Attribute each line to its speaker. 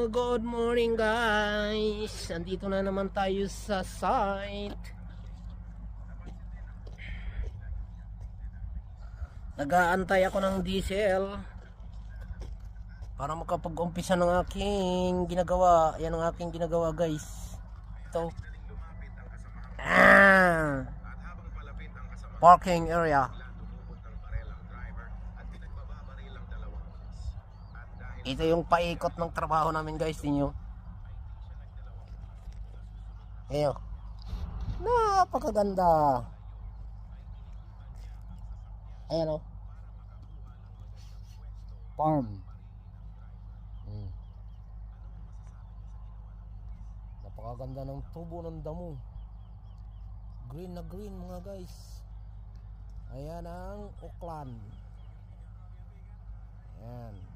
Speaker 1: good morning guys. Andito na naman tayo sa site. Nag-aantay ako ng diesel para makapag-umpisa ng aking ginagawa. Yan ang aking ginagawa guys. Ito. Parking area. Ito yung paikot ng trabaho namin guys, ninyo. Ayo. Napakaganda. Ayan o. Farm. Napakaganda ng tubo ng damo. Green na green mga guys. Ayan ang uklan. Ayan.